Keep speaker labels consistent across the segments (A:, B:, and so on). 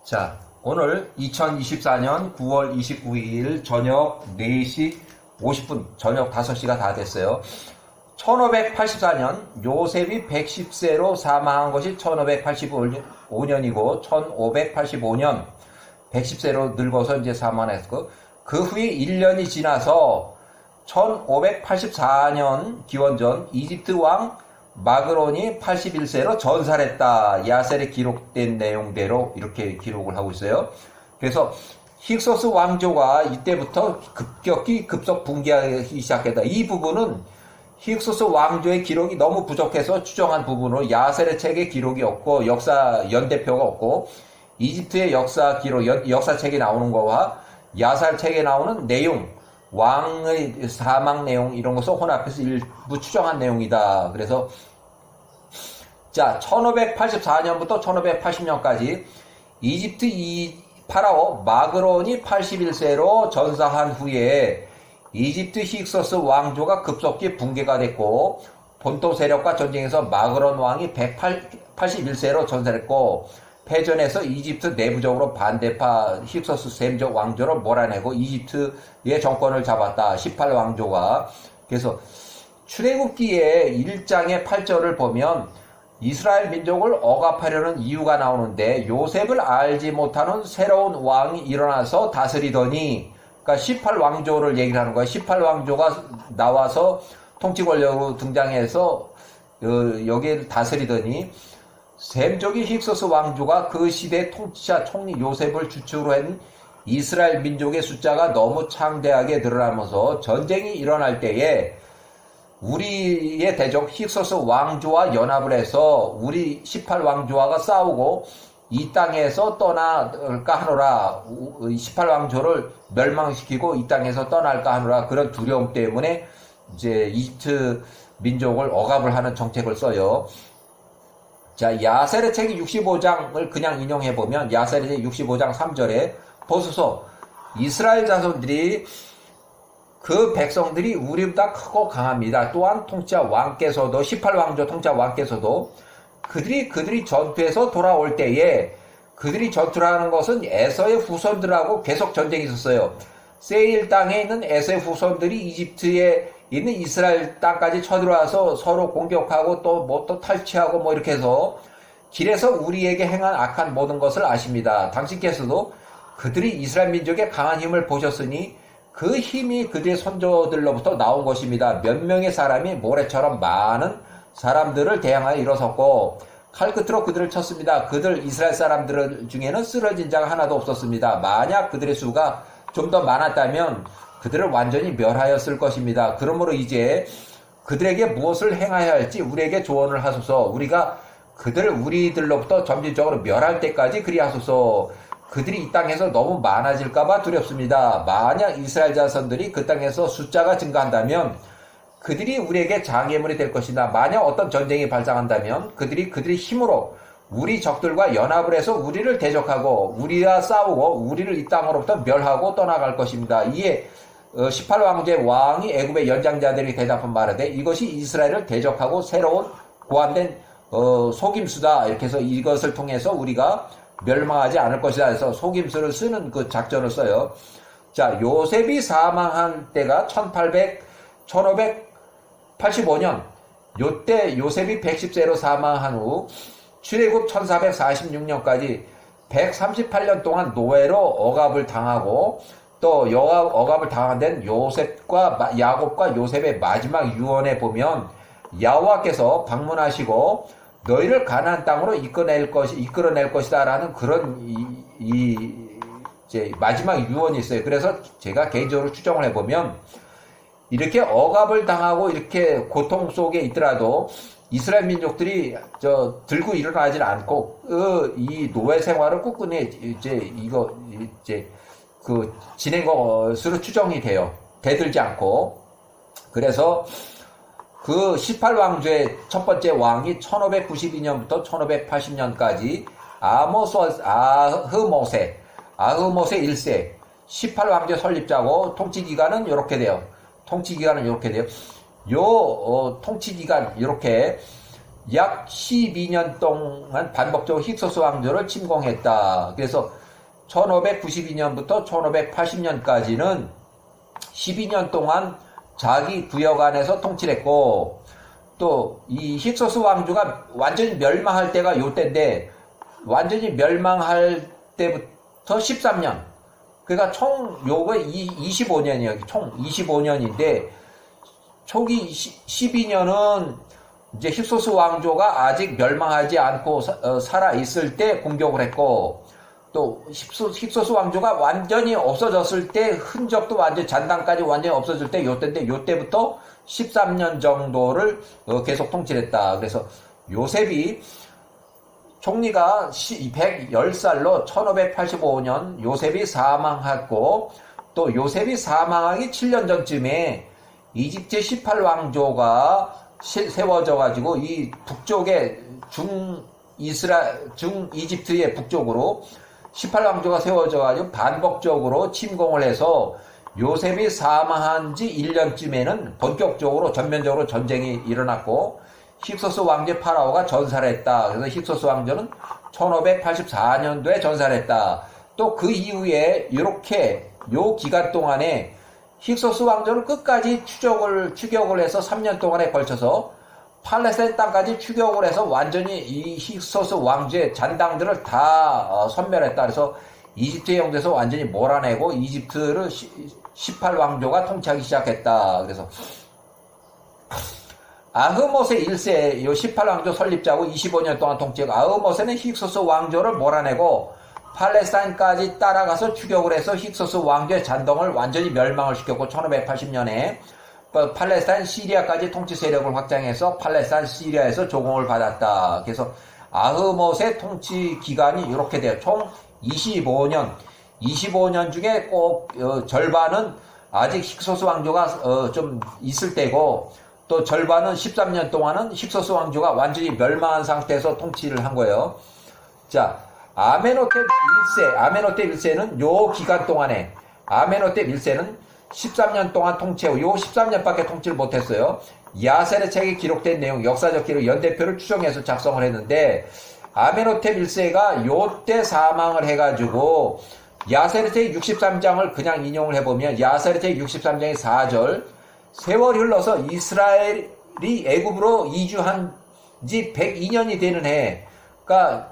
A: 자, 오늘 2024년 9월 29일 저녁 4시 50분, 저녁 5시가 다 됐어요. 1584년 요셉이 110세로 사망한 것이 1585년이고 1585년 110세로 늙어서 이제 사망했고, 그 후에 1년이 지나서 1584년 기원전 이집트 왕 마그론이 81세로 전살했다. 야셀에 기록된 내용대로 이렇게 기록을 하고 있어요. 그래서 힉소스 왕조가 이때부터 급격히 급속 붕괴하기 시작했다. 이 부분은 힉소스 왕조의 기록이 너무 부족해서 추정한 부분으로 야셀의 책에 기록이 없고 역사 연대표가 없고 이집트의 역사 기록, 역사책에 나오는 거와 야살 책에 나오는 내용, 왕의 사망 내용 이런 것을 혼합해서 일부 추정한 내용이다. 그래서 자, 1584년부터 1580년까지 이집트 파라오 마그론이 81세로 전사한 후에 이집트 힉소스 왕조가 급속히 붕괴가 됐고, 본토 세력과 전쟁에서 마그론 왕이 181세로 전사했고, 패전에서 이집트 내부적으로 반대파 힉소스 셈족 왕조를 몰아내고 이집트의 정권을 잡았다. 18왕조가. 그래서 출애굽기의 1장의 8절을 보면 이스라엘 민족을 억압하려는 이유가 나오는데, 요셉을 알지 못하는 새로운 왕이 일어나서 다스리더니, 그러니까 18왕조를 얘기를 하는 거예요. 18왕조가 나와서 통치 권력으로 등장해서 여기를 다스리더니, 셈족이 힉소스 왕조가 그 시대 통치자 총리 요셉을 주축으로 한 이스라엘 민족의 숫자가 너무 창대하게 늘어나면서 전쟁이 일어날 때에 우리의 대적 힉소스 왕조와 연합을 해서 우리 18왕조와가 싸우고 이 땅에서 떠날까 하노라. 18왕조를 멸망시키고 이 땅에서 떠날까 하노라. 그런 두려움 때문에 이제 이집트 민족을 억압을 하는 정책을 써요. 자, 야셀의 책이 65장을 그냥 인용해보면, 야셀의 책 65장 3절에 보소서, 이스라엘 자손들이, 그 백성들이 우리보다 크고 강합니다. 또한 통치자 왕께서도, 18왕조 통치자 왕께서도 그들이 전투에서 돌아올 때에, 그들이 전투를 하는 것은 에서의 후손들하고 계속 전쟁이 있었어요. 세일 땅에 있는 에서의 후손들이 이집트에 있는 이스라엘 땅까지 쳐들어와서 서로 공격하고 또 탈취하고 뭐 이렇게 해서 길에서 우리에게 행한 악한 모든 것을 아십니다. 당신께서도 그들이 이스라엘 민족의 강한 힘을 보셨으니 그 힘이 그들의 선조들로부터 나온 것입니다. 몇 명의 사람이 모래처럼 많은 사람들을 대항하여 일어섰고 칼끝으로 그들을 쳤습니다. 그들 이스라엘 사람들 중에는 쓰러진 자가 하나도 없었습니다. 만약 그들의 수가 좀 더 많았다면 그들을 완전히 멸하였을 것입니다. 그러므로 이제 그들에게 무엇을 행하여야 할지 우리에게 조언을 하소서. 우리가 그들을 우리들로부터 점진적으로 멸할 때까지 그리하소서. 그들이 이 땅에서 너무 많아질까봐 두렵습니다. 만약 이스라엘 자손들이 그 땅에서 숫자가 증가한다면 그들이 우리에게 장애물이 될 것이다. 만약 어떤 전쟁이 발생한다면 그들이 힘으로 우리 적들과 연합을 해서 우리를 대적하고 우리와 싸우고 우리를 이 땅으로부터 멸하고 떠나갈 것입니다. 이에 18왕조의 왕이 애굽의 연장자들이 대답한 말하되 이것이 이스라엘을 대적하고 새로운 고안된 속임수다. 이렇게 해서 이것을 통해서 우리가 멸망하지 않을 것이다 해서 속임수를 쓰는 그 작전을 써요. 자, 요셉이 사망한 때가 1585년. 요때 요셉이 110세로 사망한 후 출애굽 1446년까지 138년 동안 노예로 억압을 당하고 또 억압을 당한 데는 요셉과 야곱과 요셉의 마지막 유언에 보면 여호와께서 방문하시고 너희를 가나안 땅으로 이끌어낼 것이다라는 그런 이제 마지막 유언이 있어요. 그래서 제가 개인적으로 추정을 해보면 이렇게 억압을 당하고 이렇게 고통 속에 있더라도 이스라엘 민족들이 들고 일어나질 않고 이 노예 생활을 꿋꿋이 지낸 것으로 추정이 돼요. 대들지 않고. 그래서 그 18왕조의 첫 번째 왕이 1592년부터 1580년까지 아흐모세 1세 18왕조 설립자고 통치기간은 이렇게 돼요. 통치기간 이렇게 약 12년 동안 반복적으로 힉소스 왕조를 침공했다. 그래서 1592년부터 1580년까지는 12년 동안 자기 구역 안에서 통치를 했고, 또 이 힉소스 왕조가 완전히 멸망할 때가 요때인데, 완전히 멸망할 때부터 13년, 그러니까 총 요거 25년이에요. 총 25년인데 초기 12년은 이제 힉소스 왕조가 아직 멸망하지 않고 살아 있을 때 공격을 했고, 또 힉소스 왕조가 완전히 없어졌을 때, 흔적도 완전 잔당까지 완전히 없어질 때 요때인데, 요때부터 13년 정도를 계속 통치를 했다. 그래서 요셉이 총리가 110살로 1585년 요셉이 사망했고, 또 요셉이 사망하기 7년 전쯤에 이집트 18왕조가 세워져 가지고 이 북쪽에 중이집트의 북쪽으로 18왕조가 세워져 가지고 반복적으로 침공을 해서 요셉이 사망한 지 1년쯤에는 본격적으로 전면적으로 전쟁이 일어났고, 힉소스 왕제 파라오가 전사를 했다. 그래서 힉소스 왕조는 1584년도에 전사를 했다. 또 그 이후에 이렇게 요 기간 동안에 힉소스 왕조는 끝까지 추격을 해서 3년 동안에 걸쳐서 팔레스타인 땅까지 추격을 해서 완전히 이 힉소스 왕조의 잔당들을 다 섬멸했다. 그래서 이집트의 영토에서 완전히 몰아내고 이집트를 18왕조가 통치하기 시작했다. 그래서 아흐모세 1세, 요 18왕조 설립자고 25년 동안 통치하고, 아흐모세는 힉소스 왕조를 몰아내고 팔레스타인까지 따라가서 추격을 해서 힉소스 왕조의 잔동을 완전히 멸망을 시켰고, 1580년에 팔레스타인 시리아까지 통치 세력을 확장해서 팔레스타인 시리아에서 조공을 받았다. 그래서 아흐모세 통치 기간이 이렇게 돼요. 총 25년 중에 꼭 절반은 아직 힉소스 왕조가 좀 있을 때고, 또 절반은 13년 동안은 힉소스 왕조가 완전히 멸망한 상태에서 통치를 한 거예요. 자, 아멘호텝 1세는 요 기간 동안에, 아멘호텝 1세는 13년 동안 통치하고, 요 13년밖에 통치를 못했어요. 야셀의 책에 기록된 내용, 역사적 기록 연대표를 추정해서 작성을 했는데, 아멘호텝 1세가 요때 사망을 해가지고, 야셀의 책 63장을 그냥 인용을 해보면, 야셀의 책 63장의 4절, 세월이 흘러서 이스라엘이 애굽으로 이주한 지 102년이 되는 해, 그러니까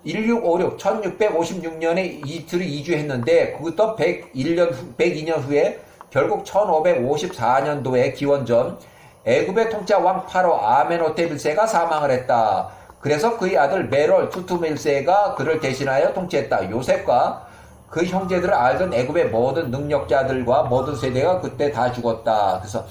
A: 1656년에 이집트를 이주했는데, 그것도 102년 후에 결국 1554년도에 기원전 애굽의 통치자 왕 파로 아멘호텝 1세가 사망을 했다. 그래서 그의 아들 메롤 투투메 1세가 그를 대신하여 통치했다. 요셉과 그 형제들을 알던 애굽의 모든 능력자들과 모든 세대가 그때 다 죽었다. 그래서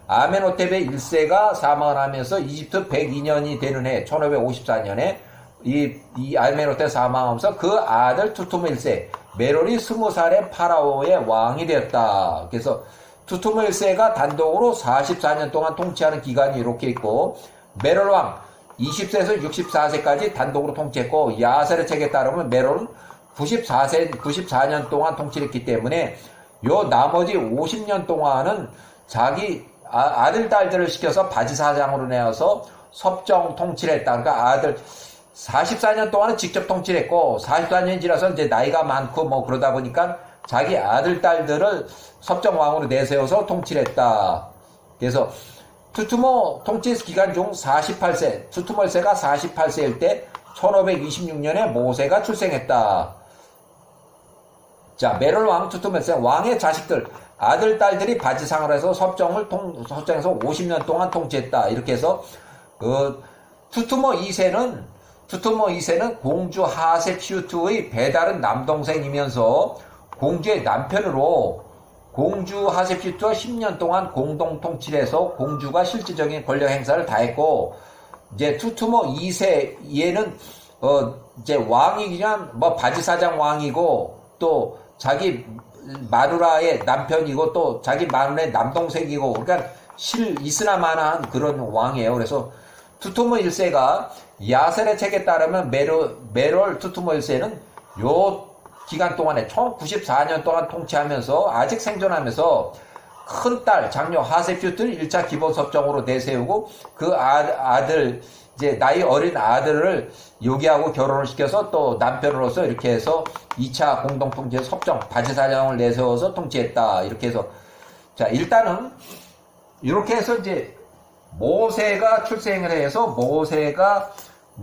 A: 아멘호텝의 1세가 사망을 하면서 이집트 102년이 되는 해 1554년에 이 아멘호텝 사망하면서 그 아들 투투메 1세 메롤이 20살의 파라오의 왕이 되었다. 그래서 투투메 1세가 단독으로 44년 동안 통치하는 기간이 이렇게 있고, 메롤 왕 20세에서 64세까지 단독으로 통치했고, 야셀의 책에 따르면 메롤은 94년 동안 통치를 했기 때문에 요 나머지 50년 동안은 자기 아들, 딸들을 시켜서 바지사장으로 내어서 섭정 통치를 했다. 그러니까 아들, 44년 동안은 직접 통치를 했고, 44년이 지나서 이제 나이가 많고 뭐 그러다 보니까 자기 아들, 딸들을 섭정왕으로 내세워서 통치를 했다. 그래서 투투모 통치 기간 중 48세, 투투모 1세가 48세일 때 1526년에 모세가 출생했다. 자, 메롤 왕 투투모 1세 왕의 자식들, 아들, 딸들이 바지상을 해서 섭정해서 50년 동안 통치했다. 이렇게 해서 투투모 2세는 공주 하세피우트의 배다른 남동생이면서 공주의 남편으로 공주 하세피우트와 10년 동안 공동 통치를 해서 공주가 실질적인 권력 행사를 다 했고, 이제 투투모 2세 얘는 이제 왕이기란 뭐 바지사장 왕이고, 또 자기 마누라의 남편이고, 또 자기 마누라의 남동생이고, 그러니까 있으나마나한 그런 왕이에요. 그래서 투투모 1세가 야셀의 책에 따르면 메롤 투투모 1세는 요 기간 동안에 총 94년 동안 통치하면서 아직 생존하면서 큰딸 장녀 하세퓨트를 1차 기본섭정으로 내세우고, 그 아들 이제 나이 어린 아들을 요기하고 결혼을 시켜서 또 남편으로서 이렇게 해서 2차 공동통치 섭정 바제사장을 내세워서 통치했다. 이렇게 해서 자 일단은 이렇게 해서 이제 모세가 출생을 해서 모세가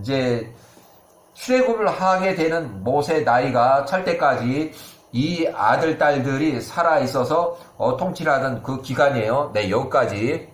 A: 이제 출애굽을 하게 되는 모세 나이가 찰 때까지 이 아들 딸들이 살아 있어서 통치를 하던 그 기간이에요. 네, 여기까지.